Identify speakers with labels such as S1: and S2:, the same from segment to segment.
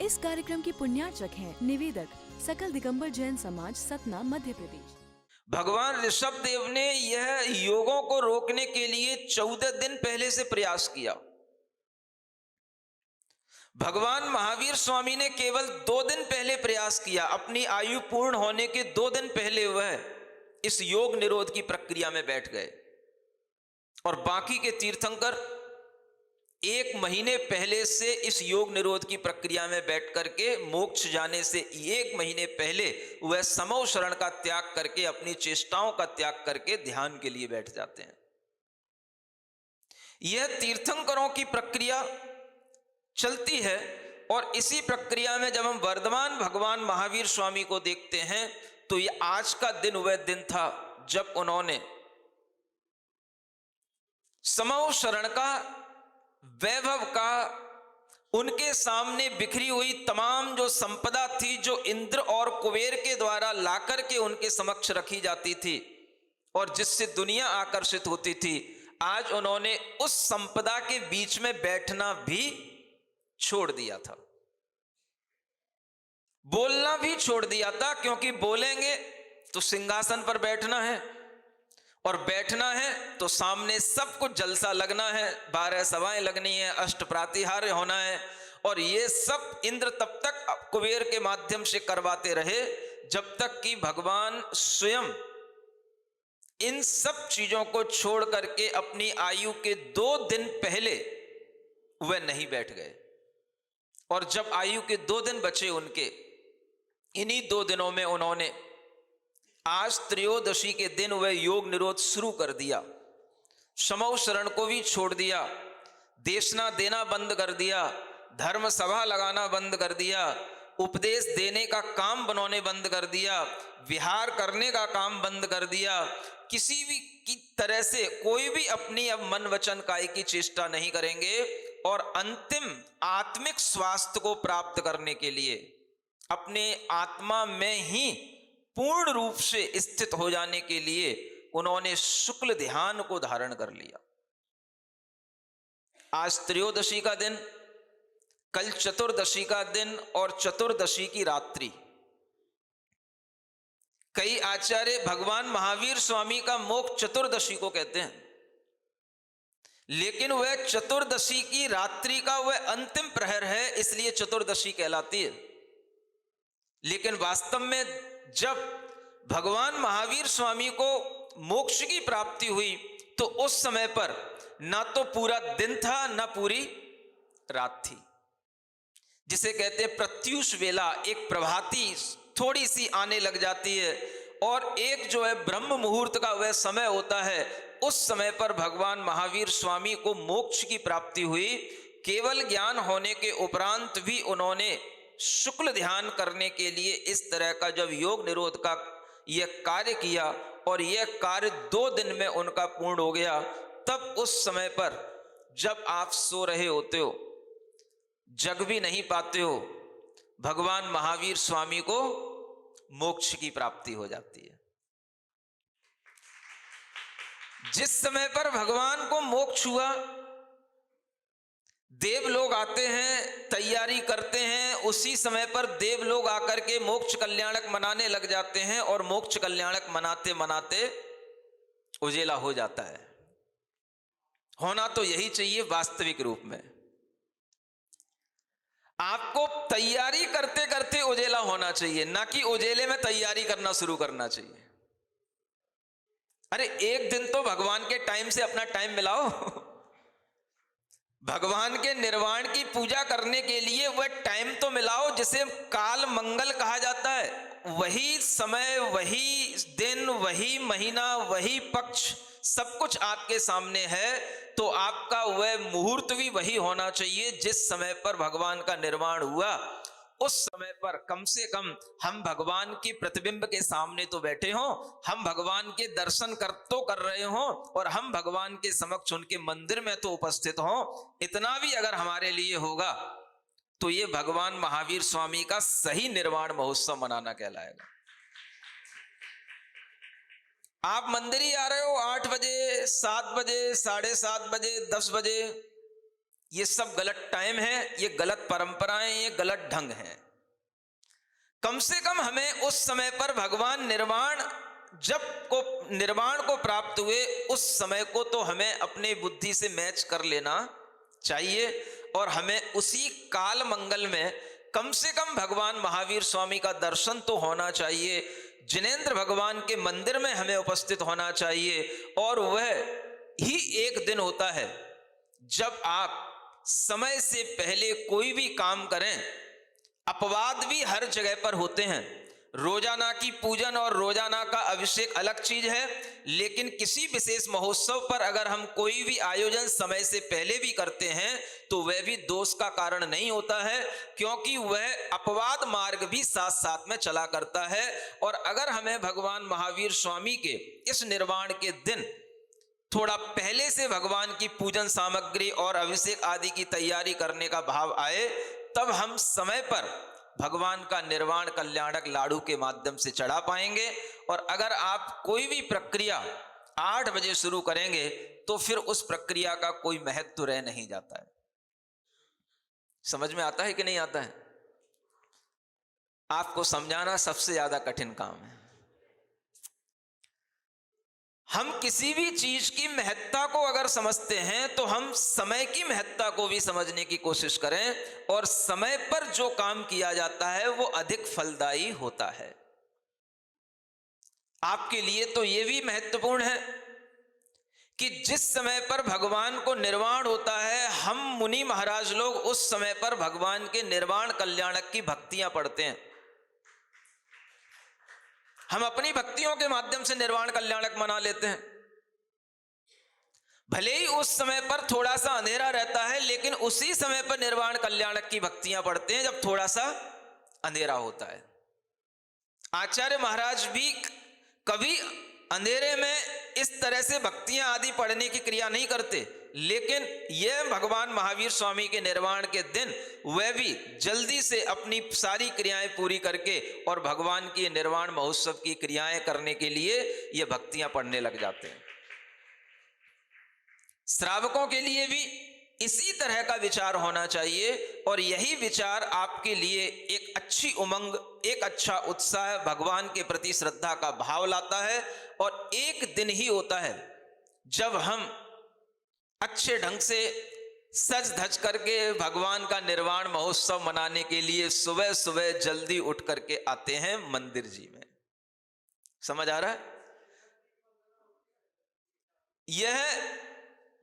S1: इस कार्यक्रम के पुण्यार्चक हैं निवेदक सकल दिगंबर जैन समाज, सतना, मध्य प्रदेश।
S2: भगवान ऋषभ देव ने यह योगों को रोकने के लिए 14 दिन पहले से प्रयास किया। भगवान महावीर स्वामी ने केवल 2 दिन पहले प्रयास किया। अपनी आयु पूर्ण होने के 2 दिन पहले वह इस योग निरोध की प्रक्रिया में बैठ गए और बाकी के तीर्थंकर 1 महीने पहले से इस योग निरोध की प्रक्रिया में बैठ करके मोक्ष जाने से 1 महीने पहले वह समौ शरण का त्याग करके, अपनी चेष्टाओं का त्याग करके ध्यान के लिए बैठ जाते हैं। यह तीर्थंकरों की प्रक्रिया चलती है और इसी प्रक्रिया में जब हम वर्धमान भगवान महावीर स्वामी को देखते हैं तो यह आज का दिन वह दिन था जब उन्होंने समौ शरण का, वैभव का, उनके सामने बिखरी हुई तमाम जो संपदा थी, जो इंद्र और कुबेर के द्वारा लाकर के उनके समक्ष रखी जाती थी और जिससे दुनिया आकर्षित होती थी, आज उन्होंने उस संपदा के बीच में बैठना भी छोड़ दिया था, बोलना भी छोड़ दिया था। क्योंकि बोलेंगे तो सिंहासन पर बैठना है और बैठना है तो सामने सब कुछ जलसा लगना है, 12 सभाएं लगनी है, अष्ट प्रातिहार्य होना है और ये सब इंद्र तब तक कुबेर के माध्यम से करवाते रहे जब तक कि भगवान स्वयं इन सब चीजों को छोड़ करके अपनी आयु के 2 दिन पहले वह नहीं बैठ गए। और जब आयु के 2 दिन बचे उनके, इन्हीं 2 दिनों में उन्होंने आज त्रयोदशी के दिन वह योग निरोध शुरू कर दिया। समौ शरण को भी छोड़ दिया, देशना देना बंद कर दिया, धर्म सभा लगाना बंद कर दिया, उपदेश देने का काम बनवाने बंद कर दिया, विहार करने का काम बंद कर दिया। किसी भी की तरह से कोई भी अपनी अब मन वचन काय की चेष्टा नहीं करेंगे और अंतिम आत्मिक स्वास्थ्य को प्राप्त करने के लिए, अपने आत्मा में ही पूर्ण रूप से स्थित हो जाने के लिए उन्होंने शुक्ल ध्यान को धारण कर लिया। आज त्रयोदशी का दिन, कल चतुर्दशी का दिन और चतुर्दशी की रात्रि। कई आचार्य भगवान महावीर स्वामी का मोक्ष चतुर्दशी को कहते हैं, लेकिन वह चतुर्दशी की रात्रि का वह अंतिम प्रहर है, इसलिए चतुर्दशी कहलाती है। लेकिन वास्तव में जब भगवान महावीर स्वामी को मोक्ष की प्राप्ति हुई तो उस समय पर ना तो पूरा दिन था ना पूरी रात थी, जिसे कहते हैं प्रत्यूष वेला। एक प्रभाती थोड़ी सी आने लग जाती है और एक जो है ब्रह्म मुहूर्त का वह समय होता है, उस समय पर भगवान महावीर स्वामी को मोक्ष की प्राप्ति हुई। केवल ज्ञान होने के उपरांत भी उन्होंने शुक्ल ध्यान करने के लिए इस तरह का जब योग निरोध का यह कार्य किया और यह कार्य 2 दिन में उनका पूर्ण हो गया, तब उस समय पर जब आप सो रहे होते हो, जग भी नहीं पाते हो, भगवान महावीर स्वामी को मोक्ष की प्राप्ति हो जाती है। जिस समय पर भगवान को मोक्ष हुआ, देव लोग आते हैं, तैयारी करते हैं, उसी समय पर देव लोग आकर के मोक्ष कल्याणक मनाने लग जाते हैं और मोक्ष कल्याणक मनाते मनाते उजेला हो जाता है। होना तो यही चाहिए वास्तविक रूप में। आपको तैयारी करते करते उजेला होना चाहिए, ना कि उजेले में तैयारी करना शुरू करना चाहिए। अरे एक दिन तो भगवान के टाइम से अपना टाइम मिलाओ। भगवान के निर्वाण की पूजा करने के लिए वह टाइम तो मिलाओ जिसे काल मंगल कहा जाता है। वही समय, वही दिन, वही महीना, वही पक्ष, सब कुछ आपके सामने है, तो आपका वह मुहूर्त भी वही होना चाहिए जिस समय पर भगवान का निर्वाण हुआ। उस समय पर कम से कम हम भगवान के प्रतिबिंब के सामने तो बैठे हों, हम भगवान के दर्शन कर रहे हों और हम भगवान के समक्ष उनके मंदिर में तो उपस्थित हों। इतना भी अगर हमारे लिए होगा तो ये भगवान महावीर स्वामी का सही निर्वाण महोत्सव मनाना कहलाएगा। आप मंदिर ही आ रहे हो 8 बजे, 7 बजे, 7:30 बजे, 10 बजे, ये सब गलत टाइम है, ये गलत परंपराएं, ये गलत ढंग है। कम से कम हमें उस समय पर भगवान निर्वाण को प्राप्त हुए उस समय को तो हमें अपने बुद्धि से मैच कर लेना चाहिए, और हमें उसी काल मंगल में कम से कम भगवान महावीर स्वामी का दर्शन तो होना चाहिए, जिनेंद्र भगवान के मंदिर में हमें उपस्थित होना चाहिए। और वह ही एक दिन होता है जब आप समय से पहले कोई भी काम करें। अपवाद भी हर जगह पर होते हैं, रोजाना की पूजन और रोजाना का अभिषेक अलग चीज है, लेकिन किसी विशेष महोत्सव पर अगर हम कोई भी आयोजन समय से पहले भी करते हैं तो वह भी दोष का कारण नहीं होता है, क्योंकि वह अपवाद मार्ग भी साथ साथ में चला करता है। और अगर हमें भगवान महावीर स्वामी के इस निर्वाण के दिन थोड़ा पहले से भगवान की पूजन सामग्री और अभिषेक आदि की तैयारी करने का भाव आए, तब हम समय पर भगवान का निर्वाण कल्याणक लाडू के माध्यम से चढ़ा पाएंगे। और अगर आप कोई भी प्रक्रिया 8 बजे शुरू करेंगे तो फिर उस प्रक्रिया का कोई महत्व रह नहीं जाता है। समझ में आता है कि नहीं आता है? आपको समझाना सबसे ज्यादा कठिन काम है। हम किसी भी चीज की महत्ता को अगर समझते हैं तो हम समय की महत्ता को भी समझने की कोशिश करें, और समय पर जो काम किया जाता है वो अधिक फलदायी होता है। आपके लिए तो यह भी महत्वपूर्ण है कि जिस समय पर भगवान को निर्वाण होता है, हम मुनि महाराज लोग उस समय पर भगवान के निर्वाण कल्याणक की भक्तियां पढ़ते हैं। हम अपनी भक्तियों के माध्यम से निर्वाण कल्याणक मना लेते हैं। भले ही उस समय पर थोड़ा सा अंधेरा रहता है, लेकिन उसी समय पर निर्वाण कल्याणक की भक्तियां पढ़ते हैं जब थोड़ा सा अंधेरा होता है। आचार्य महाराज भी कभी अंधेरे में इस तरह से भक्तियां आदि पढ़ने की क्रिया नहीं करते, लेकिन यह भगवान महावीर स्वामी के निर्वाण के दिन वह भी जल्दी से अपनी सारी क्रियाएं पूरी करके और भगवान की निर्वाण महोत्सव की क्रियाएं करने के लिए ये भक्तियां पढ़ने लग जाते हैं। श्रावकों के लिए भी इसी तरह का विचार होना चाहिए, और यही विचार आपके लिए एक अच्छी उमंग, एक अच्छा उत्साह, भगवान के प्रति श्रद्धा का भाव लाता है। और एक दिन ही होता है जब हम अच्छे ढंग से सज धज करके भगवान का निर्वाण महोत्सव मनाने के लिए सुबह सुबह जल्दी उठ करके आते हैं मंदिर जी में। समझ आ रहा है? यह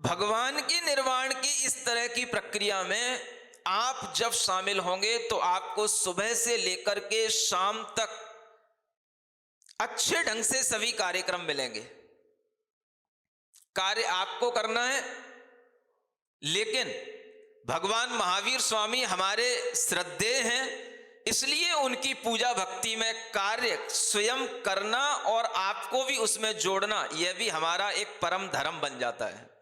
S2: भगवान की निर्वाण की इस तरह की प्रक्रिया में आप जब शामिल होंगे तो आपको सुबह से लेकर के शाम तक अच्छे ढंग से सभी कार्यक्रम मिलेंगे। कार्य आपको करना है, लेकिन भगवान महावीर स्वामी हमारे श्रद्धेय हैं, इसलिए उनकी पूजा भक्ति में कार्य स्वयं करना और आपको भी उसमें जोड़ना, यह भी हमारा एक परम धर्म बन जाता है।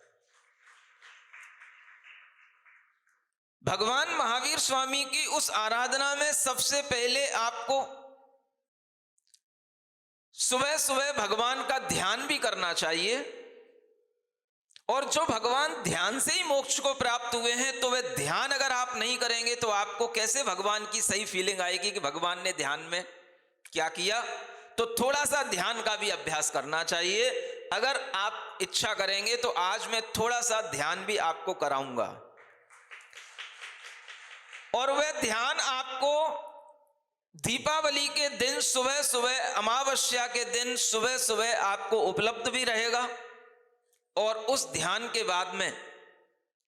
S2: भगवान महावीर स्वामी की उस आराधना में सबसे पहले आपको सुबह सुबह भगवान का ध्यान भी करना चाहिए, और जो भगवान ध्यान से ही मोक्ष को प्राप्त हुए हैं, तो वह ध्यान अगर आप नहीं करेंगे तो आपको कैसे भगवान की सही फीलिंग आएगी कि भगवान ने ध्यान में क्या किया? तो थोड़ा सा ध्यान का भी अभ्यास करना चाहिए। अगर आप इच्छा करेंगे तो आज मैं थोड़ा सा ध्यान भी आपको कराऊंगा, और वह ध्यान आपको दीपावली के दिन सुबह सुबह, अमावस्या के दिन सुबह सुबह आपको उपलब्ध भी रहेगा। और उस ध्यान के बाद में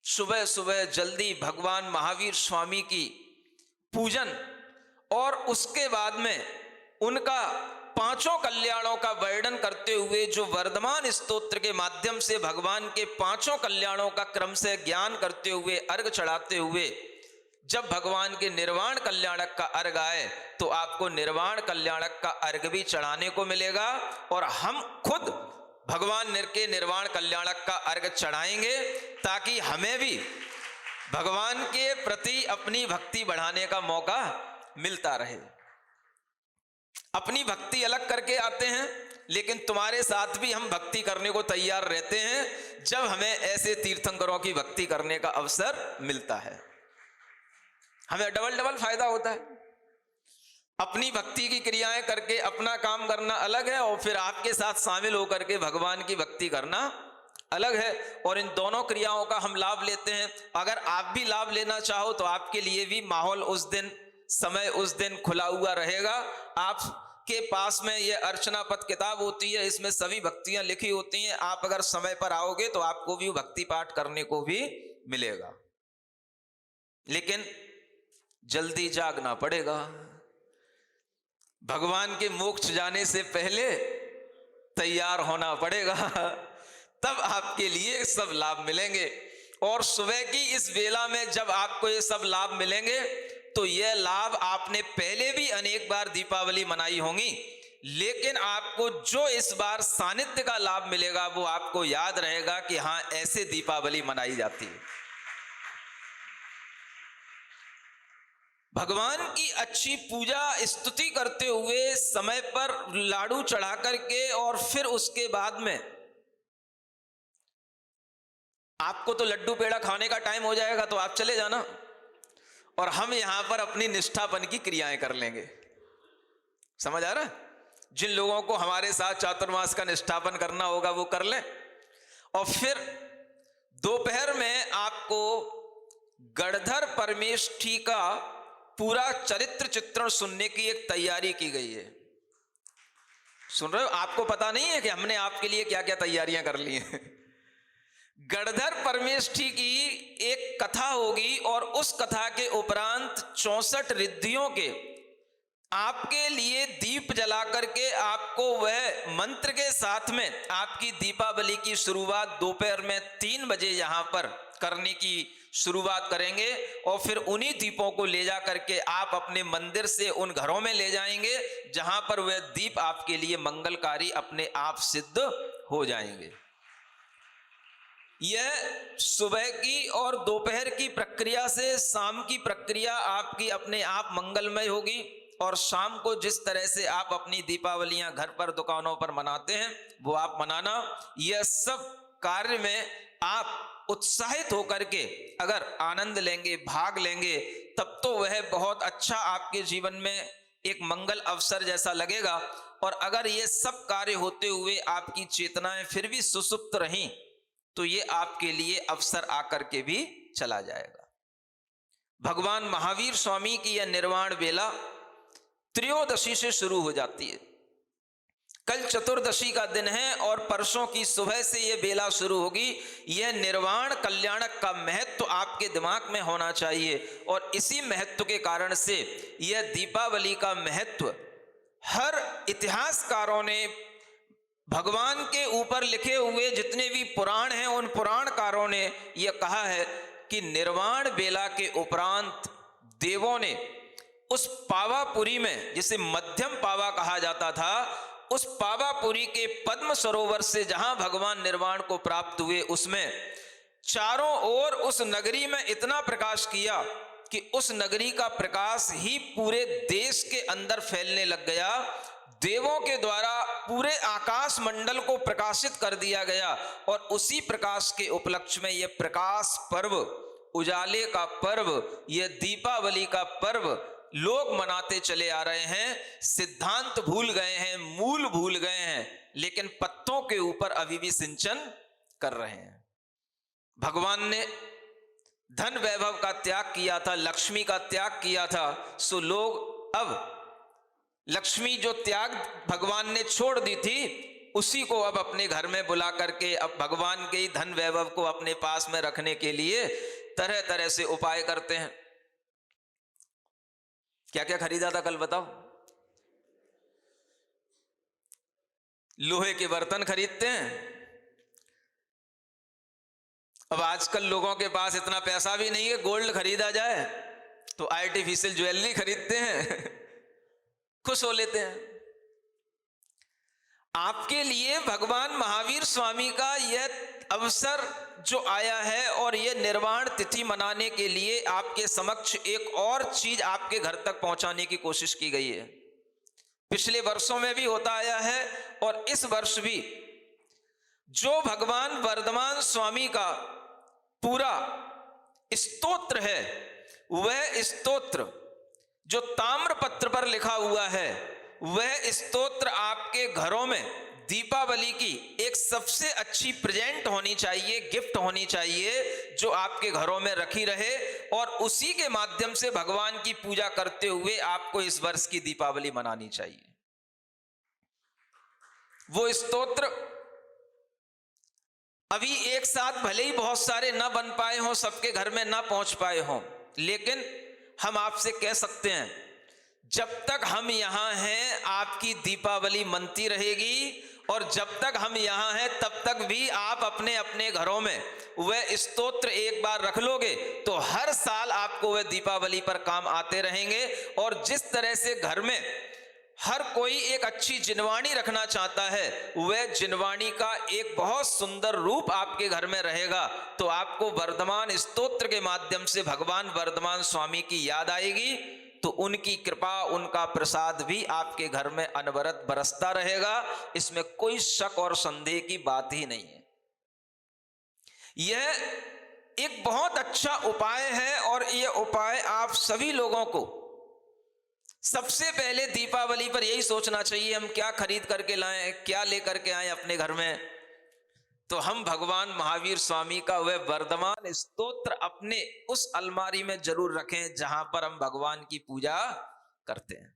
S2: सुबह सुबह जल्दी भगवान महावीर स्वामी की पूजन, और उसके बाद में उनका 5 कल्याणों का वर्णन करते हुए जो वर्धमान स्तोत्र के माध्यम से भगवान के 5 कल्याणों का क्रम से ज्ञान करते हुए अर्घ चढ़ाते हुए जब भगवान के निर्वाण कल्याणक का अर्घ आए तो आपको निर्वाण कल्याणक का अर्घ भी चढ़ाने को मिलेगा, और हम खुद भगवान के निर्वाण कल्याणक का अर्घ चढ़ाएंगे ताकि हमें भी भगवान के प्रति अपनी भक्ति बढ़ाने का मौका मिलता रहे। अपनी भक्ति अलग करके आते हैं लेकिन तुम्हारे साथ भी हम भक्ति करने को तैयार रहते हैं जब हमें ऐसे तीर्थंकरों की भक्ति करने का अवसर मिलता है। हमें डबल डबल फायदा होता है। अपनी भक्ति की क्रियाएं करके अपना काम करना अलग है, और फिर आपके साथ शामिल होकर के भगवान की भक्ति करना अलग है, और इन दोनों क्रियाओं का हम लाभ लेते हैं। अगर आप भी लाभ लेना चाहो तो आपके लिए भी माहौल उस दिन, समय उस दिन खुला हुआ रहेगा। आपके पास में ये अर्चना पथ किताब होती है, इसमें सभी भक्तियां लिखी होती हैं। आप अगर समय पर आओगे तो आपको भी भक्ति पाठ करने को भी मिलेगा, लेकिन जल्दी जागना पड़ेगा। भगवान के मोक्ष जाने से पहले तैयार होना पड़ेगा, तब आपके लिए सब लाभ मिलेंगे। और सुबह की इस वेला में जब आपको ये सब लाभ मिलेंगे तो ये लाभ आपने पहले भी अनेक बार दीपावली मनाई होंगी, लेकिन आपको जो इस बार सानिध्य का लाभ मिलेगा वो आपको याद रहेगा कि हाँ, ऐसे दीपावली मनाई जाती है। भगवान की अच्छी पूजा स्तुति करते हुए समय पर लाडू चढ़ा करके, और फिर उसके बाद में आपको तो लड्डू पेड़ा खाने का टाइम हो जाएगा तो आप चले जाना, और हम यहां पर अपनी निष्ठापन की क्रियाएं कर लेंगे। समझ आ रहा है? जिन लोगों को हमारे साथ चातुर्मास का निष्ठापन करना होगा वो कर लें, और फिर दोपहर में आपको गणधर परमेष्ठी का पूरा चरित्र चित्रण सुनने की एक तैयारी की गई है। सुन रहे हो? आपको पता नहीं है कि हमने आपके लिए क्या क्या तैयारियां कर ली हैं। गणधर परमेष्ठी की एक कथा होगी, और उस कथा के उपरांत 64 रिद्धियों के आपके लिए दीप जला करके आपको वह मंत्र के साथ में आपकी दीपावली की शुरुआत दोपहर में 3 बजे यहां पर करने की शुरुआत करेंगे। और फिर उन्हीं दीपों को ले जा करके आप अपने मंदिर से उन घरों में ले जाएंगे जहां पर वह दीप आपके लिए मंगलकारी अपने आप सिद्ध हो जाएंगे। यह सुबह की और दोपहर की प्रक्रिया से शाम की प्रक्रिया आपकी अपने आप मंगलमय होगी, और शाम को जिस तरह से आप अपनी दीपावलियां घर पर दुकानों पर मनाते हैं वो आप मनाना। यह सब कार्य में आप उत्साहित होकर के अगर आनंद लेंगे, भाग लेंगे, तब तो वह बहुत अच्छा आपके जीवन में एक मंगल अवसर जैसा लगेगा। और अगर ये सब कार्य होते हुए आपकी चेतनाएं फिर भी सुसुप्त रहीं तो ये आपके लिए अवसर आकर के भी चला जाएगा। भगवान महावीर स्वामी की यह निर्वाण बेला त्रयोदशी से शुरू हो जाती है। कल चतुर्दशी का दिन है और परसों की सुबह से यह बेला शुरू होगी। यह निर्वाण कल्याणक का महत्व आपके दिमाग में होना चाहिए, और इसी महत्व के कारण से यह दीपावली का महत्व हर इतिहासकारों ने, भगवान के ऊपर लिखे हुए जितने भी पुराण हैं उन पुराणकारों ने यह कहा है कि निर्वाण बेला के उपरांत देवों ने उस पावापुरी में, जिसे मध्यम पावा कहा जाता था, उस पावापुरी के पद्म सरोवर से जहां भगवान निर्वाण को प्राप्त हुए, उसमें चारों ओर उस नगरी में इतना प्रकाश किया कि उस नगरी का प्रकाश ही पूरे देश के अंदर फैलने लग गया। देवों के द्वारा पूरे आकाश मंडल को प्रकाशित कर दिया गया, और उसी प्रकाश के उपलक्ष्य में यह प्रकाश पर्व, उजाले का पर्व, यह दीपावली का पर्व लोग मनाते चले आ रहे हैं। सिद्धांत भूल गए हैं, मूल भूल गए हैं, लेकिन पत्तों के ऊपर अभी भी सिंचन कर रहे हैं। भगवान ने धन वैभव का त्याग किया था, लक्ष्मी का त्याग किया था, सो लोग अब लक्ष्मी जो त्याग भगवान ने छोड़ दी थी उसी को अब अपने घर में बुला करके अब भगवान के ही धन वैभव को अपने पास में रखने के लिए तरह तरह से उपाय करते हैं। क्या क्या खरीदा था कल बताओ? लोहे के बर्तन खरीदते हैं। अब आजकल लोगों के पास इतना पैसा भी नहीं है गोल्ड खरीदा जाए, तो आर्टिफिशियल ज्वेलरी खरीदते हैं, खुश हो लेते हैं। आपके लिए भगवान महावीर स्वामी का यह अवसर जो आया है और यह निर्वाण तिथि मनाने के लिए आपके समक्ष एक और चीज आपके घर तक पहुंचाने की कोशिश की गई है। पिछले वर्षों में भी होता आया है और इस वर्ष भी जो भगवान वर्धमान स्वामी का पूरा स्तोत्र है, वह स्तोत्र जो ताम्रपत्र पर लिखा हुआ है, वह स्तोत्र आपके घरों में दीपावली की एक सबसे अच्छी प्रेजेंट होनी चाहिए, गिफ्ट होनी चाहिए, जो आपके घरों में रखी रहे और उसी के माध्यम से भगवान की पूजा करते हुए आपको इस वर्ष की दीपावली मनानी चाहिए। वो स्तोत्र अभी एक साथ भले ही बहुत सारे न बन पाए हों, सबके घर में न पहुंच पाए हों, लेकिन हम आपसे कह सकते हैं जब तक हम यहां हैं आपकी दीपावली मनती रहेगी, और जब तक हम यहां हैं तब तक भी आप अपने अपने घरों में वह स्तोत्र एक बार रख लोगे तो हर साल आपको वह दीपावली पर काम आते रहेंगे। और जिस तरह से घर में हर कोई एक अच्छी जिनवाणी रखना चाहता है, वह जिनवाणी का एक बहुत सुंदर रूप आपके घर में रहेगा, तो आपको वर्धमान स्तोत्र के माध्यम से भगवान वर्धमान स्वामी की याद आएगी, तो उनकी कृपा, उनका प्रसाद भी आपके घर में अनवरत बरसता रहेगा। इसमें कोई शक और संदेह की बात ही नहीं है। यह एक बहुत अच्छा उपाय है और यह उपाय आप सभी लोगों को सबसे पहले दीपावली पर यही सोचना चाहिए, हम क्या खरीद करके लाएं, क्या लेकर के आए अपने घर में। तो हम भगवान महावीर स्वामी का वह वर्धमान स्तोत्र अपने उस अलमारी में जरूर रखें जहां पर हम भगवान की पूजा करते हैं।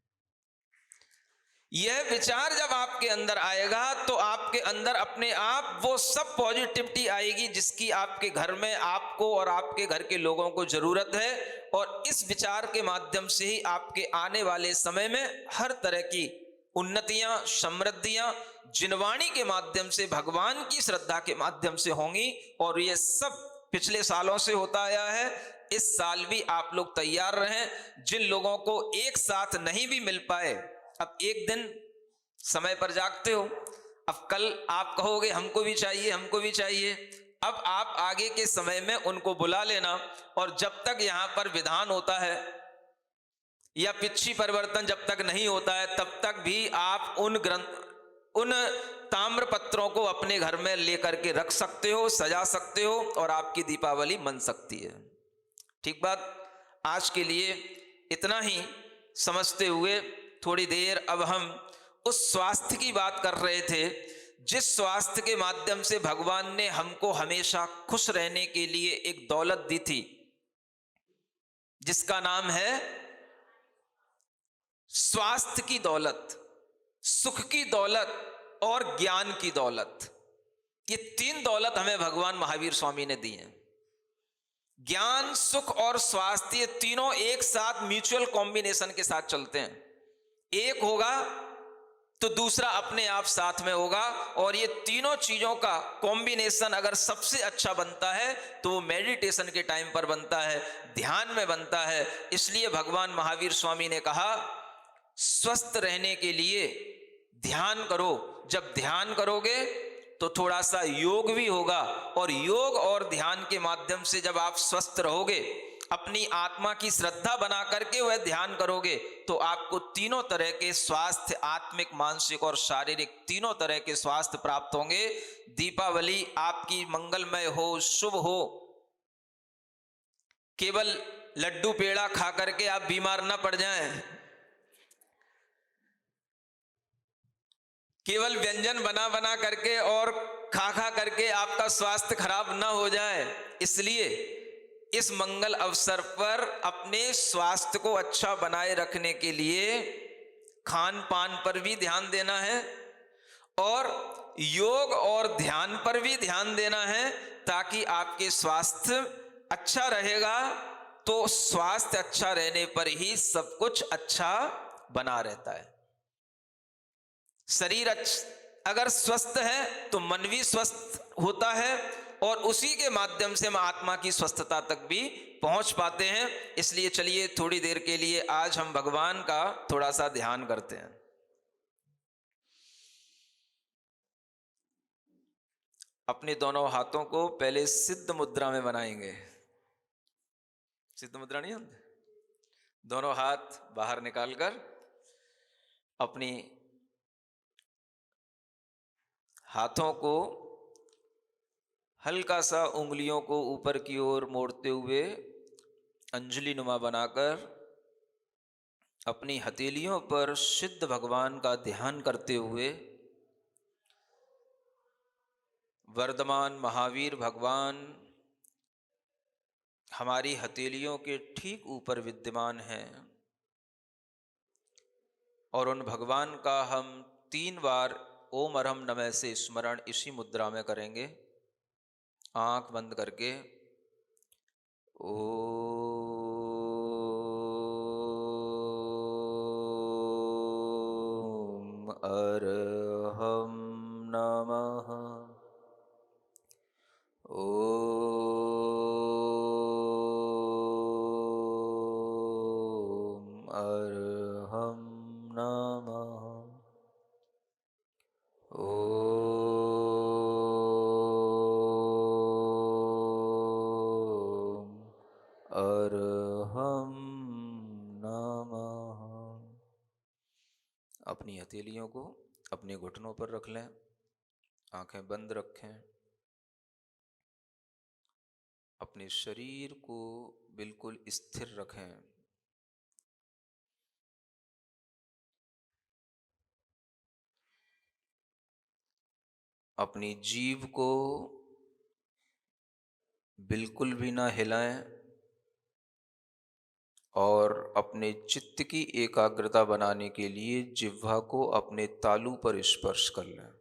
S2: यह विचार जब आपके अंदर आएगा तो आपके अंदर अपने आप वो सब पॉजिटिविटी आएगी जिसकी आपके घर में आपको और आपके घर के लोगों को जरूरत है। और इस विचार के माध्यम से ही आपके आने वाले समय में हर तरह की उन्नतियां, समृद्धियां जिनवाणी के माध्यम से, भगवान की श्रद्धा के माध्यम से होंगी। और ये सब पिछले सालों से होता आया है। इस साल भी आप लोग तैयार रहें। जिन लोगों को एक साथ नहीं भी मिल पाए, अब एक दिन समय पर जागते हो, अब कल आप कहोगे हमको भी चाहिए, हमको भी चाहिए। अब आप आगे के समय में उनको बुला लेना, और जब तक यहां पर विधान होता है या पिछी परिवर्तन जब तक नहीं होता है, तब तक भी आप उन ताम्र पत्रों को अपने घर में लेकर के रख सकते हो, सजा सकते हो और आपकी दीपावली मन सकती है। ठीक बात। आज के लिए इतना ही समझते हुए थोड़ी देर अब हम उस स्वास्थ्य की बात कर रहे थे, जिस स्वास्थ्य के माध्यम से भगवान ने हमको हमेशा खुश रहने के लिए एक दौलत दी थी, जिसका नाम है स्वास्थ्य की दौलत, सुख की दौलत और ज्ञान की दौलत। ये तीन दौलत हमें भगवान महावीर स्वामी ने दी है। ज्ञान, सुख और स्वास्थ्य, ये तीनों एक साथ म्यूचुअल कॉम्बिनेशन के साथ चलते हैं। एक होगा तो दूसरा अपने आप साथ में होगा, और ये तीनों चीजों का कॉम्बिनेशन अगर सबसे अच्छा बनता है तो वो मेडिटेशन के टाइम पर बनता है, ध्यान में बनता है। इसलिए भगवान महावीर स्वामी ने कहा स्वस्थ रहने के लिए ध्यान करो। जब ध्यान करोगे तो थोड़ा सा योग भी होगा, और योग और ध्यान के माध्यम से जब आप स्वस्थ रहोगे, अपनी आत्मा की श्रद्धा बना करके वह ध्यान करोगे, तो आपको तीनों तरह के स्वास्थ्य, आत्मिक, मानसिक और शारीरिक, तीनों तरह के स्वास्थ्य प्राप्त होंगे। दीपावली आपकी मंगलमय हो, शुभ हो। केवल लड्डू पेड़ा खा करके आप बीमार ना पड़ जाएं, केवल व्यंजन बना बना करके और खा खा करके आपका स्वास्थ्य खराब ना हो जाए। इसलिए इस मंगल अवसर पर अपने स्वास्थ्य को अच्छा बनाए रखने के लिए खान पान पर भी ध्यान देना है, और योग और ध्यान पर भी ध्यान देना है, ताकि आपके स्वास्थ्य अच्छा रहेगा। तो स्वास्थ्य अच्छा रहने पर ही सब कुछ अच्छा बना रहता है। शरीर अगर स्वस्थ है तो मन भी स्वस्थ होता है, और उसी के माध्यम से हम आत्मा की स्वस्थता तक भी पहुंच पाते हैं। इसलिए चलिए थोड़ी देर के लिए आज हम भगवान का थोड़ा सा ध्यान करते हैं। अपने दोनों हाथों को पहले सिद्ध मुद्रा में बनाएंगे। सिद्ध मुद्रा नहीं जानते? दोनों हाथ बाहर निकालकर अपनी हाथों को हल्का सा उंगलियों को ऊपर की ओर मोड़ते हुए अंजलि नुमा बनाकर अपनी हथेलियों पर सिद्ध भगवान का ध्यान करते हुए वर्धमान महावीर भगवान हमारी हथेलियों के ठीक ऊपर विद्यमान हैं और उन भगवान का हम 3 बार ओम अरहम नमः से स्मरण इसी मुद्रा में करेंगे, आंख बंद करके। ओम अरहम नमः। ओम अरहम नमः। ओम अरहम नमः। अपनी हथेलियों को अपने घुटनों पर रख लें, आंखें बंद रखें, अपने शरीर को बिल्कुल स्थिर रखें। अपनी जीभ को बिल्कुल भी ना हिलाएं और अपने चित्त की एकाग्रता बनाने के लिए जिह्वा को अपने तालू पर स्पर्श कर लें।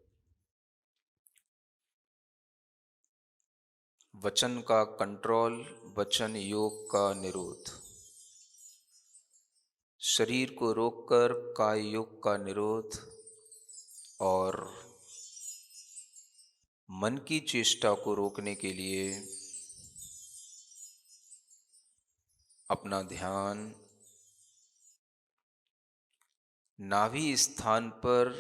S2: वचन का कंट्रोल, वचन योग का निरोध। शरीर को रोककर काय योग का निरोध और मन की चेष्टा को रोकने के लिए अपना ध्यान नाभि स्थान पर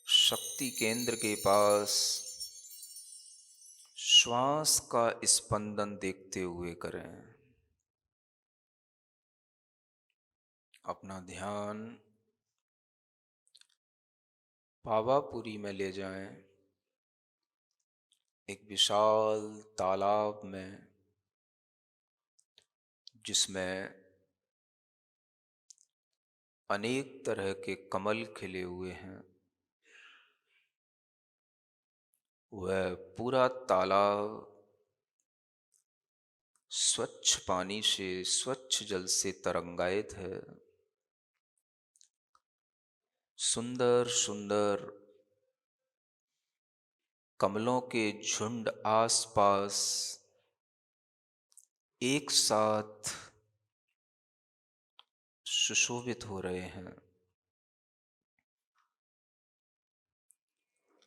S2: शक्ति केंद्र के पास श्वास का स्पंदन देखते हुए करें। अपना ध्यान पावापुरी में ले जाएं, एक विशाल तालाब में जिसमें अनेक तरह के कमल खिले हुए हैं। वह पूरा तालाब स्वच्छ पानी से, स्वच्छ जल से तरंगायित है। सुंदर सुंदर कमलों के झुंड आसपास एक साथ सुशोभित हो रहे हैं।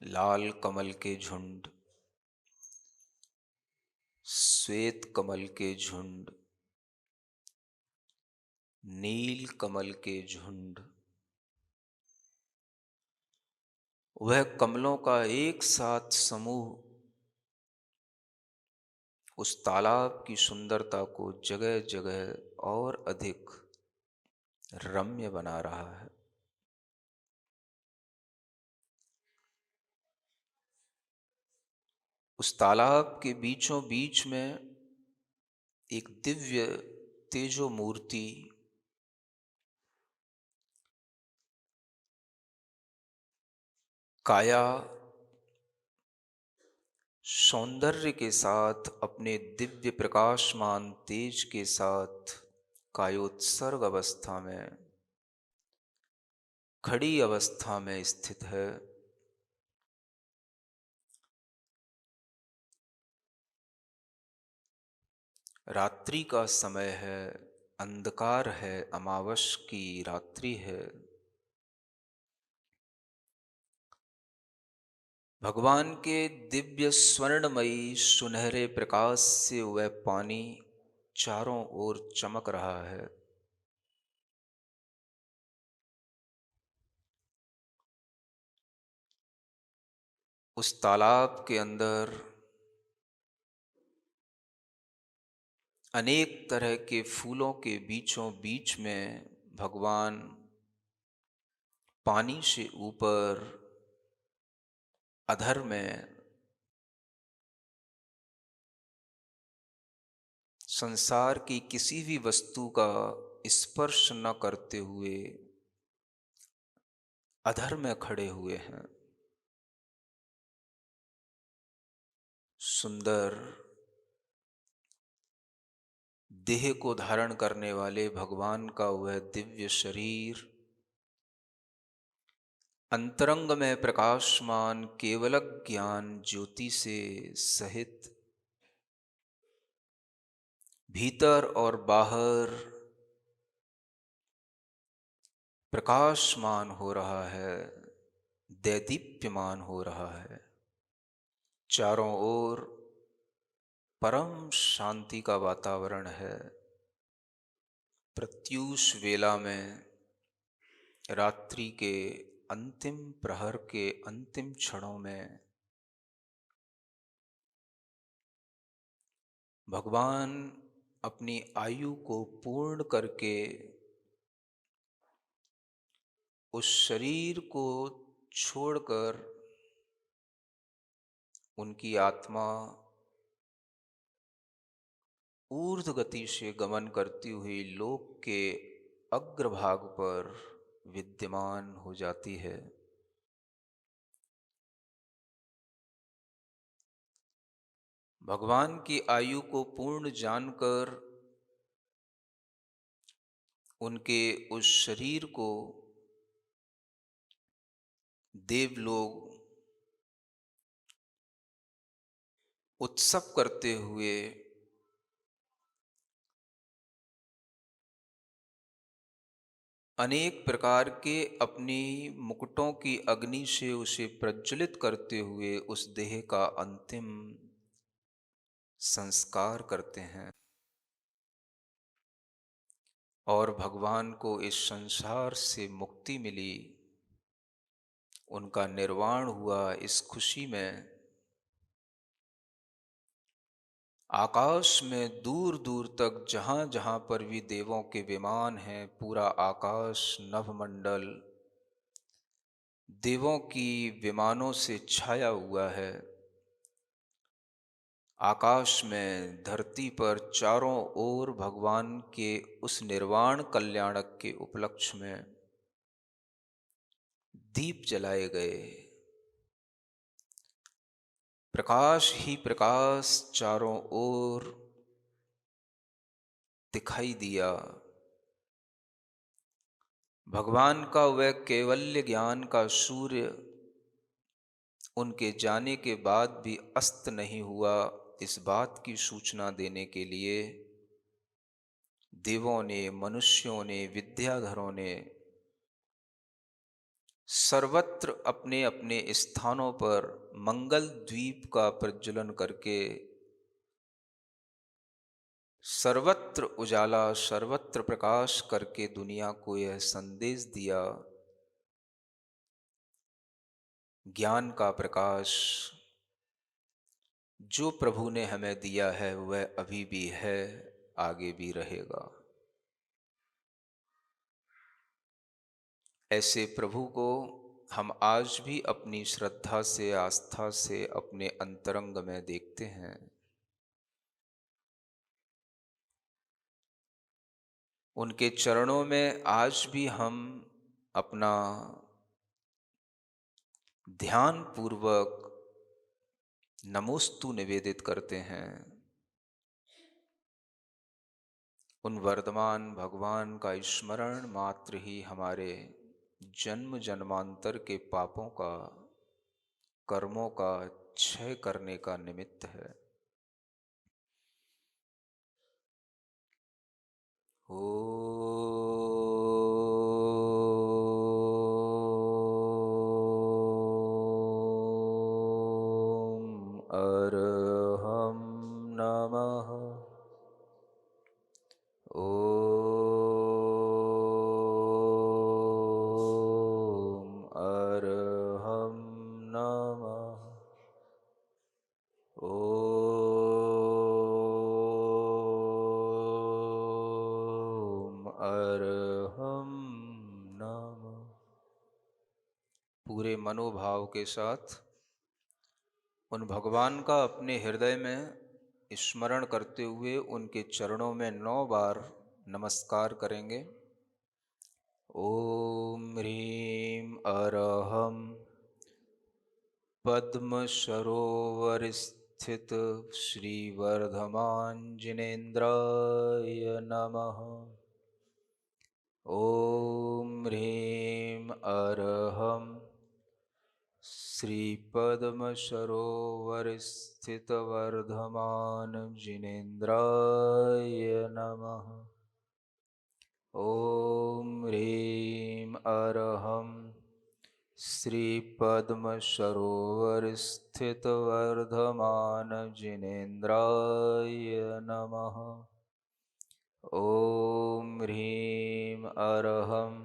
S2: लाल कमल के झुंड, श्वेत कमल के झुंड, नील कमल के झुंड, वह कमलों का एक साथ समूह उस तालाब की सुंदरता को जगह जगह और अधिक रम्य बना रहा है। उस तालाब के बीचों बीच में एक दिव्य तेजो मूर्ति काया सौंदर्य के साथ, अपने दिव्य प्रकाशमान तेज के साथ कायोत्सर्ग अवस्था में, खड़ी अवस्था में स्थित है। रात्रि का समय है, अंधकार है, अमावस की रात्रि है। भगवान के दिव्य स्वर्णमयी सुनहरे प्रकाश से वह पानी चारों ओर चमक रहा है। उस तालाब के अंदर अनेक तरह के फूलों के बीचों बीच में भगवान पानी से ऊपर अधर में संसार की किसी भी वस्तु का स्पर्श न करते हुए अधर में खड़े हुए हैं। सुंदर देह को धारण करने वाले भगवान का वह दिव्य शरीर अंतरंग में प्रकाशमान केवल ज्ञान ज्योति से सहित भीतर और बाहर प्रकाशमान हो रहा है, दैदीप्यमान हो रहा है। चारों ओर परम शांति का वातावरण है। प्रत्यूष वेला में रात्रि के अंतिम प्रहर के अंतिम क्षणों में भगवान अपनी आयु को पूर्ण करके उस शरीर को छोड़कर उनकी आत्मा ऊर्ध्व गति से गमन करती हुई लोक के अग्रभाग पर विद्यमान हो जाती है। भगवान की आयु को पूर्ण जानकर उनके उस शरीर को देवलोग उत्सव करते हुए अनेक प्रकार के अपनी मुकुटों की अग्नि से उसे प्रज्वलित करते हुए उस देह का अंतिम संस्कार करते हैं। और भगवान को इस संसार से मुक्ति मिली, उनका निर्वाण हुआ, इस खुशी में आकाश में दूर दूर तक जहाँ जहाँ पर भी देवों के विमान हैं, पूरा आकाश नभमंडल देवों की विमानों से छाया हुआ है। आकाश में धरती पर चारों ओर भगवान के उस निर्वाण कल्याणक के उपलक्ष्य में दीप जलाए गए। प्रकाश ही प्रकाश चारों ओर दिखाई दिया। भगवान का वह कैवल्य ज्ञान का सूर्य उनके जाने के बाद भी अस्त नहीं हुआ, इस बात की सूचना देने के लिए देवों ने, मनुष्यों ने, विद्याधरों ने सर्वत्र अपने अपने स्थानों पर मंगल द्वीप का प्रज्वलन करके सर्वत्र उजाला, सर्वत्र प्रकाश करके दुनिया को यह संदेश दिया, ज्ञान का प्रकाश जो प्रभु ने हमें दिया है वह अभी भी है, आगे भी रहेगा। ऐसे प्रभु को हम आज भी अपनी श्रद्धा से, आस्था से अपने अंतरंग में देखते हैं। उनके चरणों में आज भी हम अपना ध्यान पूर्वक नमोस्तु निवेदित करते हैं। उन वर्तमान भगवान का स्मरण मात्र ही हमारे जन्म जन्मांतर के पापों का, कर्मों का क्षय करने का निमित्त है। अर्हं नमः। अर्हं नमः। अर्हं नमः। पूरे मनोभाव के साथ
S3: उन भगवान का अपने हृदय में स्मरण करते हुए उनके चरणों में 9 बार नमस्कार करेंगे। ओम ह्रीं अरहं पद्म सरोवर स्थित श्री वर्धमांजनेन्द्राय नमः। ओम ह्रीं अरहं श्री पद्म सरोवर स्थित वर्धमान जिनेन्द्राय नमः। ओम ह्रीं अरहं श्री पद्म सरोवर स्थित वर्धमान जिनेन्द्राय नमः। ओम ह्रीं अरहं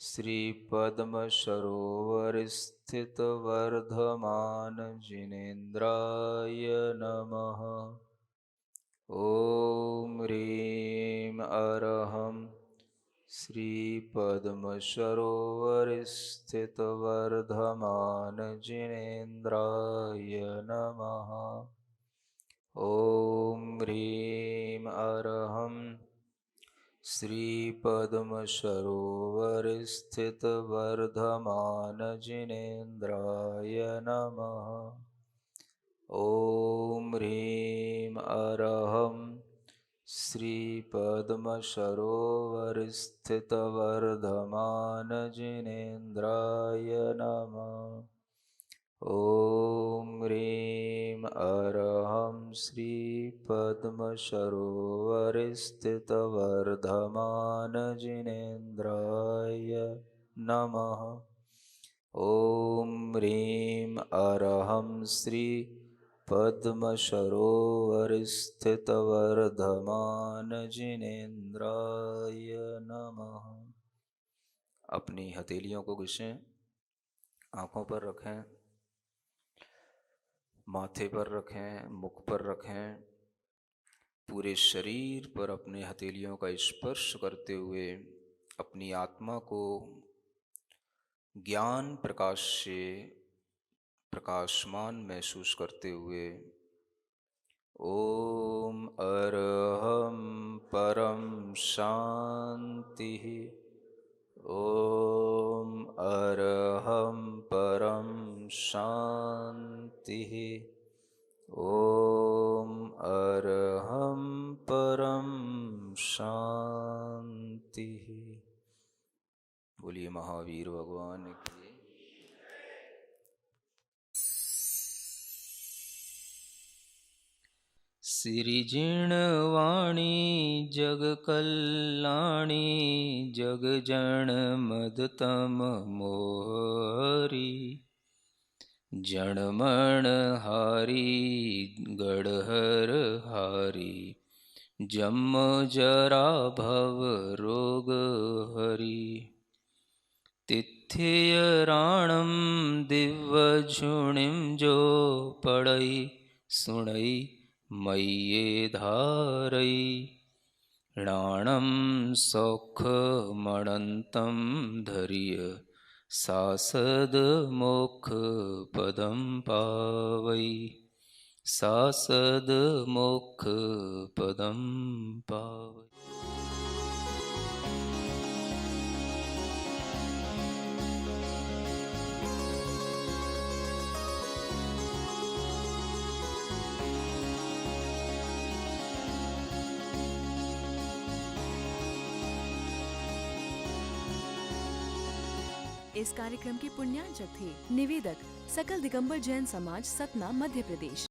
S3: श्री पद्म सरोवर स्थित वर्धमान जिनेन्द्राय नमः। ओम ह्रीं अरहं श्री पद्म सरोवर स्थित वर्धमान जिनेन्द्राय नमः। ओम ह्रीं अरहं श्री पद्म सरोवर स्थित वर्धमान जिनेन्द्राय नमः। ओम ह्रीं अरहं श्री पद्म सरोवर स्थित वर्धमान जिनेन्द्राय नमः। ओम ह्रीं अरहं श्री पद्म सरोवर स्थित वर्धमान जिनेन्द्राय नमः। ओम ह्रीं अरहं श्री पद्म सरोवर स्थित वर्धमान जिनेन्द्राय नमः। अपनी हथेलियों को घिसें, आंखों पर रखें, माथे पर रखें, मुख पर रखें। पूरे शरीर पर अपने हथेलियों का स्पर्श करते हुए अपनी आत्मा को ज्ञान प्रकाश से प्रकाशमान महसूस करते हुए ओम अरहं परम शांति, ओम अरहं परम शांति, ओम अरहं परम शांति। बोलिए महावीर भगवान की। सिरिजिणवाणी जग कल्याणी जग जन मदतम मोहरी, जनमण हारी गढ़हर हारी, जम जरा भव रोग हरी। तिथियराणम दिव्य झुणिम जो पड़ई सुणई मय्ये धारई, णाणं सौख मणन्तं धर्य सासद मोक्ष पदं पावई, सासद मोक्ष पदं पावई।
S1: इस कार्यक्रम के पुण्यार्चक थे निवेदक सकल दिगंबर जैन समाज, सतना, मध्य प्रदेश।